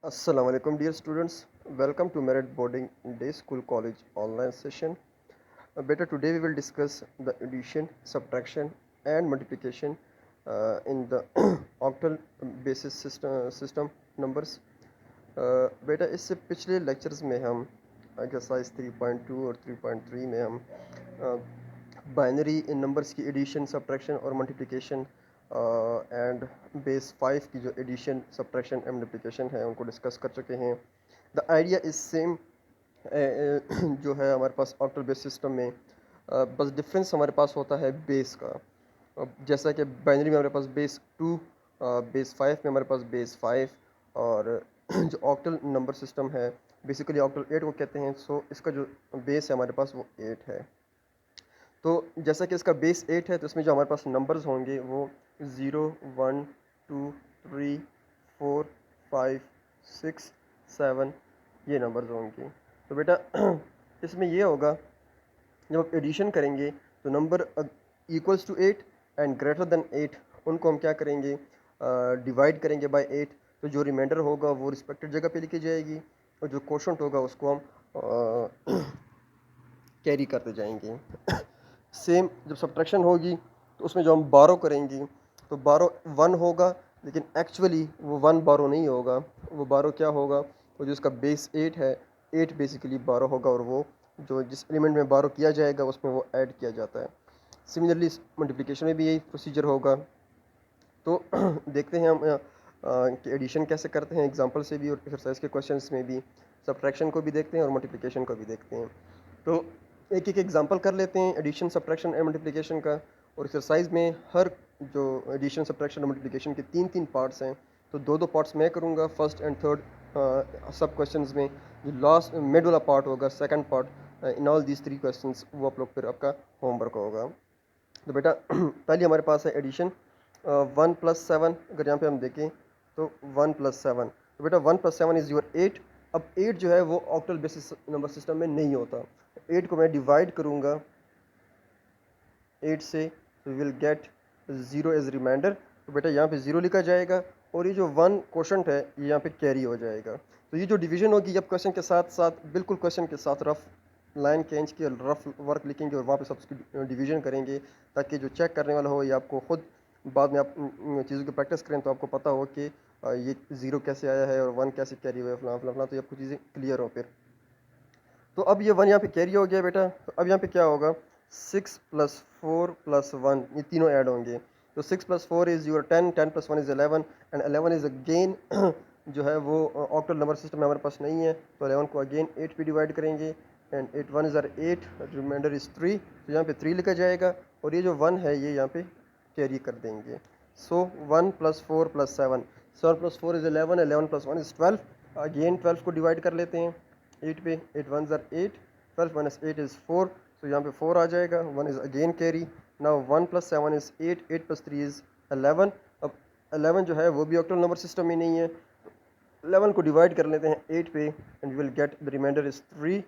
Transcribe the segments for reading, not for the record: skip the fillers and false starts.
Assalamu alaikum dear students. Welcome to Merit Boarding Day School College online session. Today we will discuss the addition, subtraction and multiplication in the octal basis system numbers. बेटा इससे पिछले lectures में हम exercise 3.2 और 3.3 में हम binary numbers की addition subtraction और मल्टीप्लिकेशन एंड बेस 5 की जो एडिशन सब्ट्रैक्शन एंड मल्टीप्लिकेशन है उनको डिस्कस कर चुके हैं। द आइडिया इज सेम जो है हमारे पास ऑक्टल बेस सिस्टम में, बस डिफरेंस हमारे पास होता है बेस का। जैसा कि बाइनरी में हमारे पास बेस 2, बेस 5 में हमारे पास बेस 5 और जो ऑक्टल नंबर सिस्टम है बेसिकली ऑक्टल 8 को कहते हैं। सो इसका जो बेस है हमारे पास वो 8 है। तो जैसा कि इसका बेस 8 है तो इसमें जो हमारे पास नंबर्स होंगे वो 0, 1, 2, 3, 4, 5, 6, 7 ये नंबर्स होंगे। तो बेटा इसमें ये होगा जब आप एडिशन करेंगे तो number equals to 8 and greater than 8 उनको हम क्या करेंगे, डिवाइड करेंगे बाय 8। तो जो रिमाइंडर होगा वो रिस्पेक्टेड जगह पे लिखी जाएगी और जो क्वोशंट होगा उसको हम कैरी करते जाएंगे। सेम जब सब्ट्रैक्शन होगी तो उसमें जो हम बारो करेंगे तो बारो 1 होगा, लेकिन एक्चुअली वो 1 बारो नहीं होगा। वो बारो क्या होगा, वो जो इसका बेस 8 है 8 बेसिकली बारो होगा और वो जो जिस एलिमेंट में बारो किया जाएगा उसमें वो ऐड किया जाता है। सिमिलरली मल्टीप्लिकेशन में भी यही प्रोसीजर होगा। तो देखते हैं हम कि एडिशन कैसे करते हैं एग्जांपल से भी और एक्सरसाइज के क्वेश्चंस में भी। सब्ट्रैक्शन को भी देखते हैं और मल्टीप्लिकेशन को भी देखते हैं। तो एक एक एग्जांपल कर लेते हैं एडिशन सब्ट्रैक्शन एंड मल्टीप्लिकेशन का। और एक्सरसाइज में हर जो एडिशन सब्ट्रैक्शन और मल्टीप्लिकेशन के 3-3 पार्ट्स हैं तो 2-2 पार्ट्स मैं करूँगा फर्स्ट एंड थर्ड सब क्वेश्चंस में। जो लास्ट मिड वाला पार्ट होगा second part in all these 3 questions वो आप लोग फिर आपका होमवर्क होगा। तो बेटा पहले हमारे पास है एडिशन 1 + 7। अगर यहाँ पे हम देखें तो 1 + 7, तो बेटा 1 + 7 इज़ योर 8। अब 8 जो है वो ऑक्टल बेसिस नंबर सिस्टम में नहीं होता। 8 को मैं डिवाइड करूँगा 8 से तो विल गेट 0 एज रिमाइंडर। तो बेटा यहाँ पे 0 लिखा जाएगा और ये जो 1 क्वोशंट है ये यहाँ पे कैरी हो जाएगा। तो ये जो डिवीजन होगी जब क्वेश्चन के साथ साथ बिल्कुल क्वेश्चन के साथ रफ लाइन खींच के रफ वर्क लिखेंगे और वहाँ पे सब उसकी डिवीजन करेंगे ताकि जो चेक करने वाला हो या आपको खुद बाद में आप चीज़ों की प्रैक्टिस करें तो आपको पता हो कि ये 0 कैसे आया है और 1 कैसे कैरी हुआ है फलां फलां फलां, तो आपको चीज़ें क्लियर हो फिर। तो अब ये 1 यहाँ पे कैरी हो गया बेटा। तो अब यहाँ पे क्या होगा, 6 + 4 + 1 ये तीनों ऐड होंगे। तो 6 + 4 is your 10, 10 + 1 is 11 and 11 is again जो है वो ऑक्टल नंबर सिस्टम में हमारे पास नहीं है। तो 11 को अगेन 8 पे डिवाइड करेंगे एंड 8 1 इज़ 8, रिमाइंडर इज़ 3। तो यहाँ पे 3 लिखा जाएगा और ये जो 1 है ये यहाँ पे कैरी कर देंगे। सो 1 + 4 + 7, 7 + 4 इज़ 11, 11 + 1 इज़ 12। अगेन 12 को डिवाइड कर लेते हैं 8 पे, 8 1 ज़र 8, 12 - 8 इज़ 4। तो यहाँ पे 4 आ जाएगा, 1 is again carry. Now 1 + 7 is 8, 8 + 3 is 11। अब 11 जो है वो भी ऑक्टल नंबर सिस्टम में नहीं है। 11 को डिवाइड कर लेते हैं 8 पे and you will get the remainder is 3,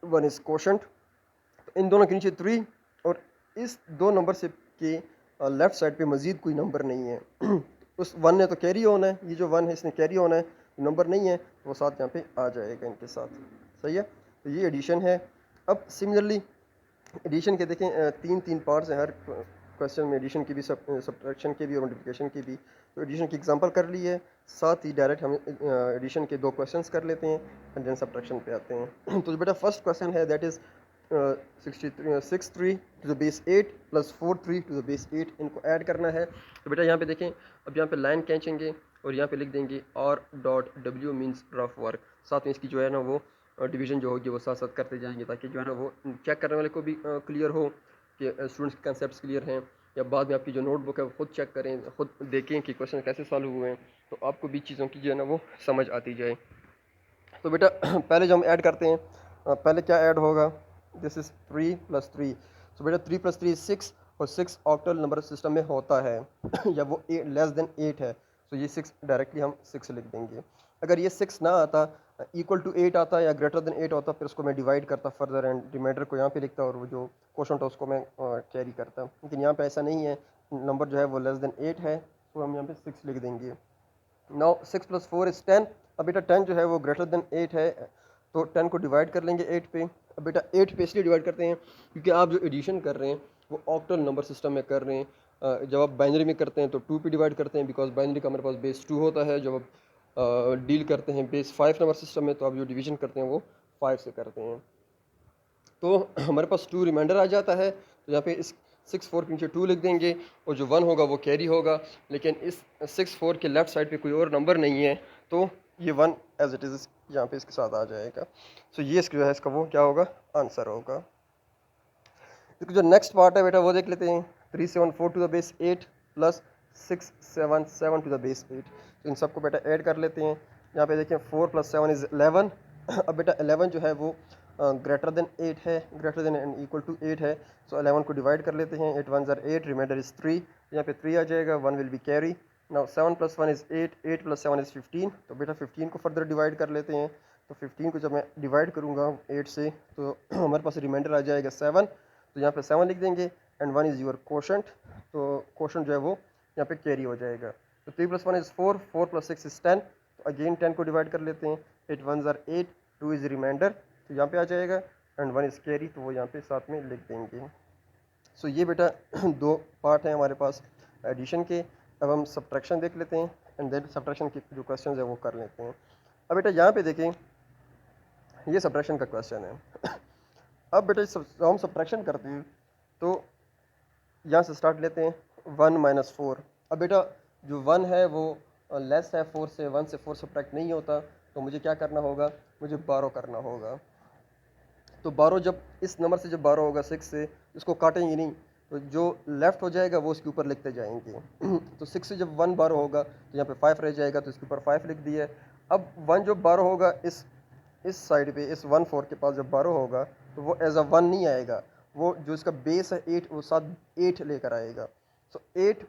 1 is quotient. तो इन दोनों के नीचे 3 और इस दो नंबर से के लेफ्ट साइड पे मज़ीद कोई नंबर नहीं है। उस 1 ने तो कैरी होना है, ये जो 1 है इसने कैरी होना है, नंबर नहीं है तो वो साथ यहाँ पे आ जाएगा इनके साथ। सही है, तो ये एडिशन है। अब सिमिलरली एडिशन के देखें 3-3 पार्ट्स हैं हर क्वेश्चन में, एडिशन की भी सब्ट्रैक्शन की भी और मल्टीप्लिकेशन की भी। तो एडिशन की एग्जांपल कर ली है, साथ ही डायरेक्ट हम एडिशन के 2 क्वेश्चंस कर लेते हैं एंड देन सब्ट्रैक्शन पे आते हैं। तो जो बेटा फर्स्ट क्वेश्चन है that is 63 to the base 8 + 43 to the base 8 इनको ऐड करना है। तो बेटा यहाँ पे देखें, अब यहाँ पे लाइन खींचेंगे और यहाँ पे लिख देंगे R.W मीन्स रफ वर्क। साथ में इसकी जो है ना वो डिवीज़न जो होगी वो साथ साथ करते जाएंगे ताकि जो है ना वो चेक करने वाले को भी क्लियर हो कि स्टूडेंट्स के कंसेप्ट क्लियर हैं, या बाद में आपकी जो नोटबुक है वो खुद चेक करें, खुद देखें कि क्वेश्चन कैसे सॉल्व हुए हैं, तो आपको भी चीज़ों की जो है ना वो समझ आती जाए। तो बेटा पहले जो हम ऐड करते हैं, पहले क्या ऐड होगा, दिस इज़ 3 + 3। तो बेटा 3 + 3 इज़ 6 और 6 ऑक्टल नंबर सिस्टम में होता है या वो लेस देन 8 है। तो ये 6 डायरेक्टली हम 6 लिख देंगे। अगर ये 6 ना आता, इक्वल टू 8 आता या ग्रेटर देन 8 होता, फिर उसको मैं डिवाइड करता फर्दर एंड रिमाइंडर को यहाँ पे लिखता और वो जो क्वोशंट है उसको मैं कैरी करता। लेकिन यहाँ पे ऐसा नहीं है, नंबर जो है वो लेस देन 8 है तो हम यहाँ पे 6 लिख देंगे। नाउ 6 + 4 = 10। अब बेटा 10 जो है वो ग्रेटर देन 8 है, तो 10 को डिवाइड कर लेंगे 8 पे। अब बेटा 8 पे इसलिए डिवाइड करते हैं क्योंकि आप जो एडिशन कर रहे हैं वो ऑक्टल नंबर सिस्टम में कर रहे हैं। जब आप बाइनरी में करते हैं तो 2 पे डिवाइड करते हैं, बिकॉज बाइनरी का हमारे पास बेस 2 होता है। जब आप डील करते हैं बेस 5 नंबर सिस्टम में तो आप जो डिवीजन करते हैं वो 5 से करते हैं। तो हमारे पास 2 रिमाइंडर आ जाता है, तो यहाँ पे इस 6 4 के नीचे 2 लिख देंगे और जो 1 होगा वो कैरी होगा। लेकिन इस 6 4 के लेफ्ट साइड पे कोई और नंबर नहीं है, तो ये 1 एज इट इज़ यहाँ पे इसके साथ आ जाएगा। सो ये इसका जो है इसका वो क्या होगा, आंसर होगा। इसका जो नेक्स्ट पार्ट है बेटा वो देख लेते हैं। 3 7 4 to the base 8 plus 6 7 7 to the base 8। तो इन सबको बेटा ऐड कर लेते हैं। यहाँ पे देखिए 4 + 7 = 11। अब बेटा 11 जो है वो ग्रेटर देन 8 है, greater than and equal to 8 है। सो 11 को डिवाइड कर लेते हैं। 8 1 = 8, रिमाइंडर इज़ 3। यहाँ पे 3 आ जाएगा, 1 विल बी कैरी। नाउ 7 + 1 = 8, 8 + 7 = 15। तो बेटा 15 को फर्दर डिवाइड कर लेते हैं। तो 15 को जब मैं डिवाइड करूँगा 8 से तो हमारे पास रिमाइंडर आ जाएगा 7। तो यहाँ पे 7 लिख देंगे एंड 1 इज़ योर कोशंट। तो कोशंट जो है वो यहाँ पे कैरी हो जाएगा। तो 3 + 1 = 4, 4 + 6 = 10। तो अगेन 10 को डिवाइड कर लेते हैं। 8 1 = 8, 2 इज़ रिमाइंडर, तो यहाँ पे आ जाएगा एंड 1 इज़ कैरी, तो वो यहाँ पे साथ में लिख देंगे। सो ये बेटा दो पार्ट हैं हमारे पास एडिशन के। अब हम सब्ट्रैक्शन देख लेते हैं एंड देन सब्ट्रैक्शन के जो क्वेश्चन है वो कर लेते हैं। अब बेटा यहाँ पे देखें, ये सब्ट्रैक्शन का क्वेश्चन है। अब बेटा हम सब्ट्रैक्शन करते हैं तो यहाँ से स्टार्ट लेते हैं। 1 - 4। अब बेटा जो 1 है वो लेस है 4 से, 1 से 4 सब्ट्रैक्ट नहीं होता, तो मुझे क्या करना होगा, मुझे बारो करना होगा। तो बारो जब इस नंबर से जब बारो होगा 6 से, इसको काटेंगे नहीं, तो जो लेफ़्ट हो जाएगा वो उसके ऊपर लिखते जाएंगे। तो 6 से जब 1 बारो होगा तो यहाँ पे 5 रह जाएगा, तो इसके ऊपर 5 लिख दिया है। अब 1 जो बारो होगा इस साइड पे, इस 1 4 के पास जब बारो होगा तो वो एज अ 1 नहीं आएगा, वो जो इसका बेस है 8 वो साथ 8 लेकर आएगा। सो 8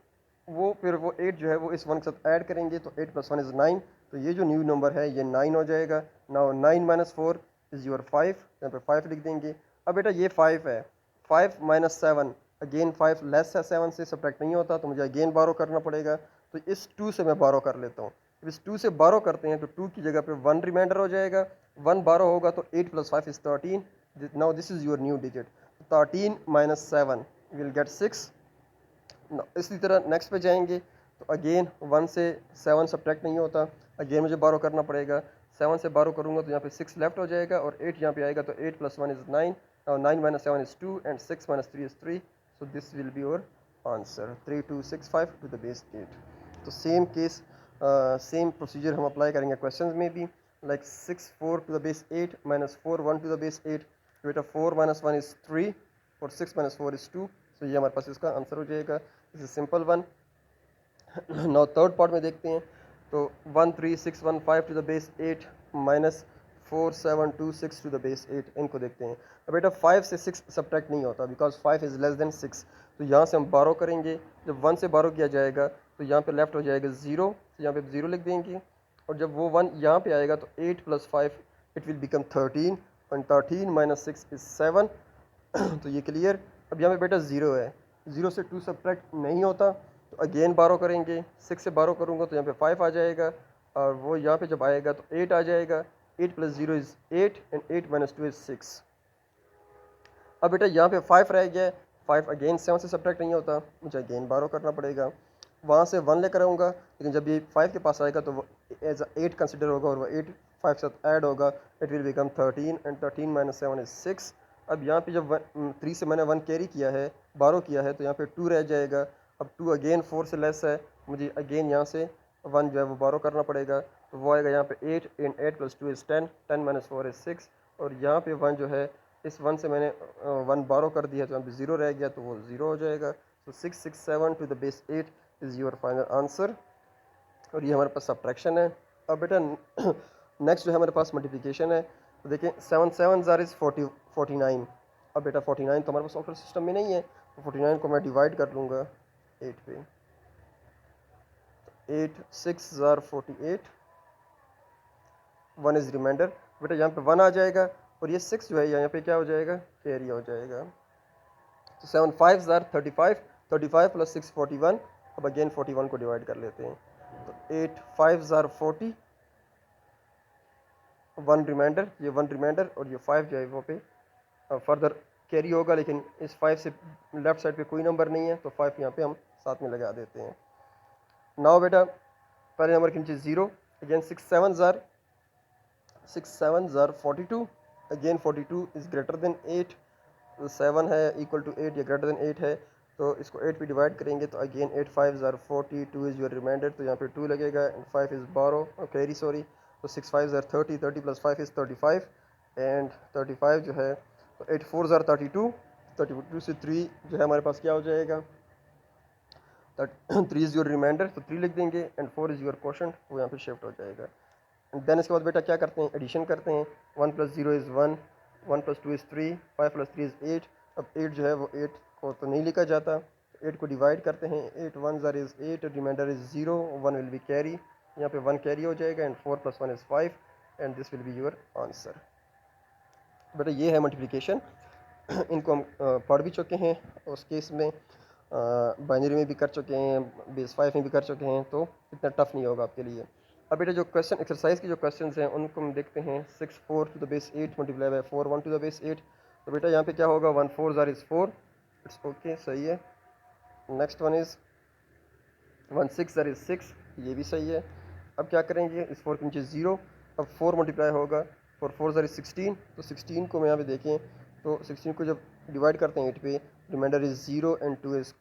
वो फिर वो 8 जो है वो इस 1 के साथ ऐड करेंगे, तो 8 + 1 = 9। तो ये जो न्यू नंबर है ये 9 हो जाएगा। नाउ 9 - 4 इज़ योर 5, यहाँ पे 5 लिख देंगे। अब बेटा ये 5 है, 5 - 7, अगेन 5 लेस है 7 से, सब्ट्रैक्ट नहीं होता, तो मुझे अगेन बारो करना पड़ेगा। तो इस 2 से मैं बारो कर लेता हूँ। जब इस 2 से बारो करते हैं तो 2 की जगह पे 1 रिमाइंडर हो जाएगा। 1 बारो होगा तो 8 + 5 = 13। Now this is your new digit. 13 - 7 will get 6। इसी तरह नेक्स्ट पे जाएंगे तो अगेन 1 से 7 सब्ट्रैक्ट नहीं होता, अगेन मुझे बारो करना पड़ेगा। 7 से बारो करूँगा तो यहाँ पे 6 लेफ्ट हो जाएगा और 8 यहाँ पे आएगा, तो 8 + 1 = 9। 9 - 7 = 2 and 6 - 3 = 3। So this will be your answer 3265 to the base 8। तो सेम केस, सेम प्रोसीजर हम अप्लाई करेंगे क्वेश्चंस में भी। Like 6 4 to the base 8 - 4 1 to the base 8। बेटा 4 - 1 = 3 और 6 - 4 = 2। तो ये हमारे पास इसका आंसर हो जाएगा। This is simple one. Now third part में देखते हैं। तो 1 3 6 1 5 to the base 8 -4 7 2 6 to the base 8। इनको देखते हैं। अब बेटा 5 से 6 सब्ट्रैक्ट नहीं होता, बिकॉज 5 इज़ लेस देन 6। तो यहाँ से हम बारो करेंगे। जब 1 से बारो किया जाएगा तो यहाँ पे लेफ्ट हो जाएगा 0, तो यहाँ पे 0 लिख देंगे। और जब वो 1 यहाँ पे आएगा तो 8 + 5 इट विल बिकम 13 एंड 13 - 6 = 7। तो ये क्लियर। अब यहाँ पे बेटा 0 है, 0 से 2 सब्ट्रैक्ट नहीं होता, तो अगेन बारो करेंगे। 6 से बारो करूँगा तो यहाँ पे 5 आ जाएगा और वो यहाँ पे जब आएगा तो 8 आ जाएगा। 8 + 0 = 8 एंड 8 - 2 = 6। अब बेटा यहाँ पे 5 रह गया है। 5 अगेन 7 से सब्ट्रैक्ट नहीं होता, मुझे अगेन बारो करना पड़ेगा। वहाँ से 1 लेकर आऊँगा, लेकिन जब ये 5 के पास आएगा तो वो एज 8 कंसिडर होगा और वो 8 5 के साथ ऐड होगा। It will become 13 and 13 - 7 = 6। अब यहाँ पे जब 3 से मैंने 1 कैरी किया है, बारो किया है, तो यहाँ पे 2 रह जाएगा। अब 2 अगेन 4 से लेस है, मुझे अगेन यहाँ से 1 जो है वो बारो करना पड़ेगा। तो वो आएगा यहाँ पे 8 एंड 8 + 2 = 10, 10 - 4 = 6। और यहाँ पे 1 जो है, इस 1 से मैंने 1 बारो कर दिया तो यहाँ पे 0 रह गया, तो वो 0 हो जाएगा। तो 6 6 7 to the base 8 is your final answer. और ये हमारे पास सब्ट्रैक्शन है। अब बेटा नेक्स्ट जो है हमारे पास मल्टीप्लिकेशन है। तो देखिए 7 7 * 49। अब बेटा 49 तो हमारे पास ऑक्टल सिस्टम में नहीं है, तो 49 को मैं डिवाइड कर लूँगा 8 पे। 8 6 * 48, 1 इज़ रिमाइंडर। बेटा यहाँ पे 1 आ जाएगा और ये 6 जो है यहाँ पे क्या हो जाएगा, कैरी हो जाएगा। तो 7 5 * 35, 35 + 6 = 41। अब अगेन 41 को डिवाइड कर लेते हैं। तो 8 5 ज़ार 40, 1 रिमाइंडर, ये 1 रिमाइंडर और ये 5 जो है वो पे फर्दर कैरी होगा, लेकिन इस 5 से लेफ्ट साइड पे कोई नंबर नहीं है तो 5 यहाँ पे हम साथ में लगा देते हैं। नाउ बेटा पहले नंबर के नीचे 0, अगेन 6 7 ज़ार 42, अगेन 42 इज़ ग्रेटर देन 8, 7 है इक्वल टू 8 या ग्रेटर देन 8 है, तो इसको 8 पे डिवाइड करेंगे तो अगेन 8 5 ज़ार 40, 2 इज़ योर रिमाइंडर, तो यहाँ पे 2 लगेगा and 5 is borrow carry sorry, तो 6 5 ज़ार 30, 30 प्लस 5 इज़ 35 एंड 35 जो है तो 8 4 ज़ार 32, 32 से 3 जो है हमारे पास क्या हो जाएगा, 3 इज़ योर रिमाइंडर, तो 3 लिख देंगे एंड 4 इज़ योर क्वोशंट, वो यहाँ पे शिफ्ट हो जाएगा। देन इसके बाद बेटा क्या करते हैं, एडिशन करते हैं। 1 plus 0 is 1, 1 plus 2 is 3, 5 plus 3 is 8। अब 8 जो है वो 8 को तो नहीं लिखा जाता, 8 को डिवाइड करते हैं, 8 1 ज़ार is 8, reminder is 0, 1 will be carry, यहाँ पे 1 कैरी हो जाएगा and 4 plus 1 is 5 and this will be your answer. बेटा ये है मल्टीप्लिकेशन, इनको हम पढ़ भी चुके हैं, उस केस में बाइनरी में भी कर चुके हैं, बेस 5 में भी कर चुके हैं, तो इतना टफ नहीं होगा आपके लिए। अब बेटा जो क्वेश्चन एक्सरसाइज के जो क्वेश्चंस हैं उनको हम देखते हैं। 6 4 to the base 8 multiply by 4 1 to the base 8, तो बेटा यहाँ पे क्या होगा, 1 4 ज़ार इज़ 4, इट्स ओके सही है। नेक्स्ट वन इज़ 1 6 ज़ार इज़ 6, ये भी सही है। अब क्या करेंगे, इस 4 के नीचे 0, अब 4 मल्टीप्लाई होगा, 4 4 ज़ार इज़ 16, तो 16 को मैं यहाँ पे देखें तो 16 को जब डिवाइड करते हैं 8 पे, remainder is 0 and 2 is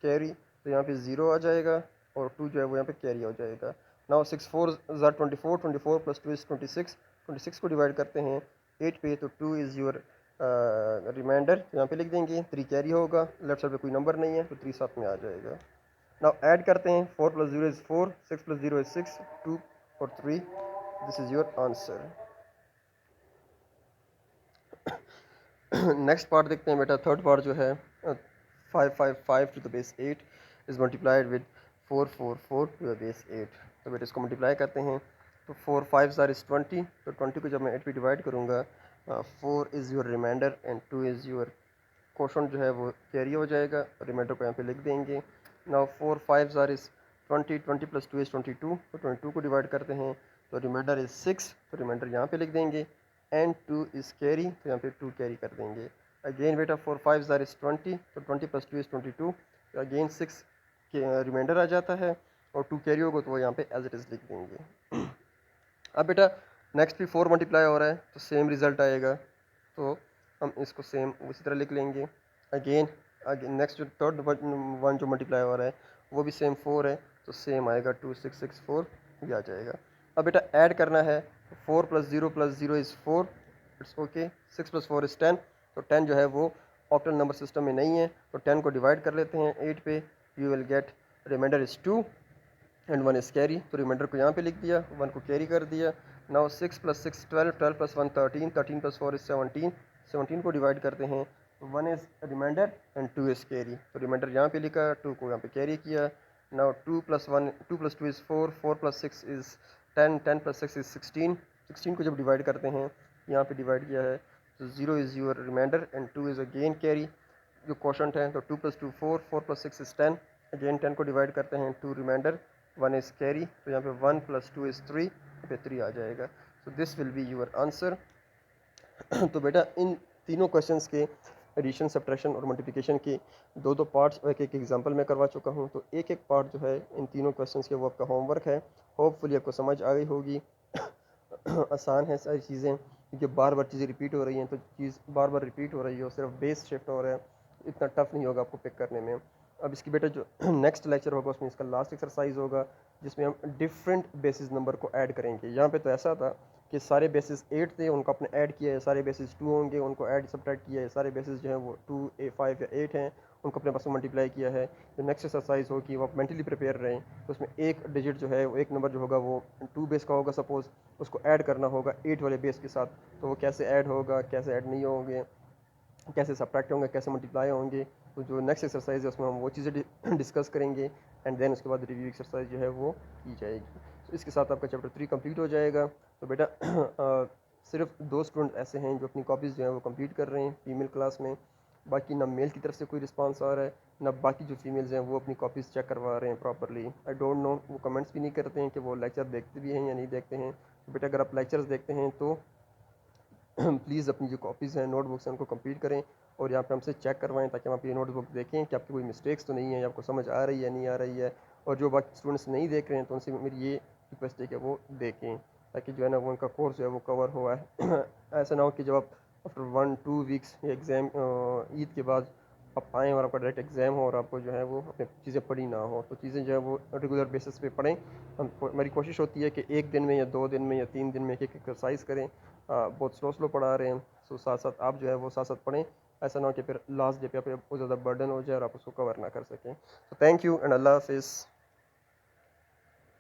carry, तो यहाँ पे 0 आ जाएगा और 2 जो है वो यहाँ पे कैरी हो जाएगा। नाउ 6 4 ज़ार 24, 24 प्लस 2 इज़ 26, 26 को डिवाइड करते हैं 8 पे तो 2 इज़ योर रिमाइंडर, यहाँ पे लिख देंगे, 3 कैरी होगा, लेफ्ट साइड पे कोई नंबर नहीं है तो 3 साथ में आ जाएगा। नाउ ऐड करते हैं, 4 प्लस 0 इज़ 4, 6 प्लस 0 इज़ 6, 2 और 3, this is your answer. Next part देखते हैं बेटा, थर्ड पार्ट जो है 5 5 5 to the base 8 is multiplied with 4 4 4 to the base 8, तो बेटा इसको मल्टीप्लाई करते हैं तो 4 5 ज़ार इज़ 20, तो 20 को जब मैं 8 पे डिवाइड करूँगा 4 is your remainder and 2 is your quotient जो है वो कैरी हो जाएगा, रिमाइंडर को यहाँ पे लिख देंगे। नाउ 4 5 ज़ार इज़ 20, 20 प्लस 2 इज़ 22, तो 22 को डिवाइड करते हैं तो रिमाइंडर इज़ 6, तो रिमाइंडर यहाँ पे लिख देंगे एंड 2 इज़ कैरी, तो यहाँ पे 2 कैरी कर देंगे। अगेन बेटा 4 5 ज़ार इज़ 20, तो 20 प्लस 2 इज़ 22, तो अगेन 6 के रिमाइंडर आ जाता है और 2 कैरी होगा तो वो यहाँ पे एज इट इज़ लिख देंगे। अब बेटा नेक्स्ट भी 4 मल्टीप्लाई हो रहा है तो सेम रिज़ल्ट आएगा, तो हम इसको सेम उसी तरह लिख लेंगे। अगेन नेक्स्ट जो थर्ड वन जो मल्टीप्लाई हो रहा है वो भी सेम 4 है, तो सेम आएगा 2 6 6 4 ये आ जाएगा। अब बेटा ऐड करना है, 4 plus 0 is 4, it's okay, 6 plus 4 is 10, तो 10 जो है वो ऑक्टल नंबर सिस्टम में नहीं है, तो 10 को डिवाइड कर लेते हैं 8 पे, you will get remainder is 2 and 1 is carry, तो रिमाइंडर को यहाँ पे लिख दिया, 1 को कैरी कर दिया। Now 6 plus 6 12, 12 plus 1 13, 13 plus 4 is 17, 17 को डिवाइड करते हैं, 1 is remainder and 2 is carry, तो रिमाइंडर यहाँ पे लिखा, 2 को यहाँ पे कैरी किया। Now 2 plus 2 is 4, 4 plus 6 is 10, 10 plus 6 is 16, 16 को जब डिवाइड करते हैं यहाँ पे डिवाइड किया है तो 0 is your remainder and 2 is again carry, जो क्वोशंट है तो 2 प्लस 2 4, 4 प्लस 6 इज़ 10, अगेन 10 को डिवाइड करते हैं 2 रिमाइंडर, 1 इज़ कैरी, तो यहाँ पे 1 प्लस 2 इज़ 3, पे 3 आ जाएगा, सो this will be your answer. तो बेटा इन तीनों क्वेश्चंस के एडिशन सब्ट्रैक्शन और मल्टीप्लिकेशन के दो दो पार्ट्स एक एक एग्जांपल में करवा चुका हूँ, तो एक एक पार्ट जो है इन तीनों क्वेश्चंस के वो आपका होमवर्क है, होपफुली आपको समझ आ गई होगी। आसान है सारी चीज़ें, क्योंकि बार बार चीज़ें रिपीट हो रही हैं, तो चीज़ बार बार रिपीट हो रही है और सिर्फ बेस शिफ्ट हो रहा है, इतना टफ नहीं होगा आपको पिक करने में। अब इसकी बेटा जो नेक्स्ट लेक्चर होगा उसमें इसका लास्ट एक्सरसाइज होगा, जिसमें हम डिफरेंट बेसिस नंबर को ऐड करेंगे। यहाँ पे तो ऐसा था कि सारे बेसिस 8 थे, उनको आपने ऐड किया है, सारे बेसिस 2 होंगे उनको ऐड सब्ट्रैक्ट किया है, सारे बेसिस जो हैं वो 2 5 या 8 हैं उनको अपने पास में मल्टीप्लाई किया है। जो नेक्स्ट एक्सरसाइज होगी वो आप मेंटली प्रिपेयर रहें, तो उसमें एक डिजिट जो है वो एक नंबर जो होगा वो 2 बेस का होगा सपोज़, उसको ऐड करना होगा 8 वाले बेस के साथ, तो वो कैसे ऐड होगा, कैसे ऐड नहीं होंगे, कैसे सब्ट्रैक्ट होंगे, कैसे मल्टीप्लाई होंगे, तो जो नेक्स्ट एक्सरसाइज है उसमें हम वो चीज़ें डिस्कस करेंगे एंड देन उसके बाद रिव्यू एक्सरसाइज जो है वो की जाएगी। तो इसके साथ आपका चैप्टर 3 कंप्लीट हो जाएगा। तो बेटा सिर्फ 2 स्टूडेंट ऐसे हैं जो अपनी कॉपीज़ जो हैं वो कंप्लीट कर रहे हैं फीमेल क्लास में, बाकी ना मेल की तरफ से कोई रिस्पांस आ रहा है, ना बाकी जो फीमेल्स हैं वो अपनी कॉपीज़ चेक करवा रहे हैं प्रॉपरली। आई डोंट नो, वो कमेंट्स भी नहीं करते हैं कि वो लेक्चर देखते भी हैं या नहीं देखते हैं। तो बेटा अगर आप लेक्चर्स देखते हैं तो प्लीज़ अपनी जो कॉपीज़ हैं, नोटबुक्स हैं, उनको कंप्लीट करें और यहाँ पे हमसे चेक करवाएं, ताकि हम आपकी नोटबुक देखें कि आपकी कोई मिस्टेक्स तो नहीं है, या आपको समझ आ रही है नहीं आ रही है। और जो बाकी स्टूडेंट्स नहीं देख रहे हैं तो उनसे मेरी ये रिक्वेस्ट है कि वो देखें, ताकि जो है ना वो उनका कोर्स जो है वो कवर हुआ है। ऐसा ना हो कि जब आप आफ्टर 1-2 वीक्स या एग्ज़ाम ईद के बाद आप आएँ और आपका डायरेक्ट एग्ज़ाम हो और आपको जो है वो अपनी चीज़ें पढ़ी ना हो। तो चीज़ें जो है वो रेगुलर बेसिस पे पढ़ें। हमारी कोशिश होती है कि 1 दिन में या 2 दिन में या 3 दिन में एक एक्सरसाइज करें। बहुत स्लो स्लो पढ़ा रहे हैं, सो साथ साथ आप जो है वो साथ साथ पढ़ें। ऐसा ना हो कि फिर लास्ट डे पे आप बहुत ज़्यादा बर्डन हो जाए और आप उसको कवर ना कर सकें। तो थैंक यू एंड अल्लाह हाफिज़।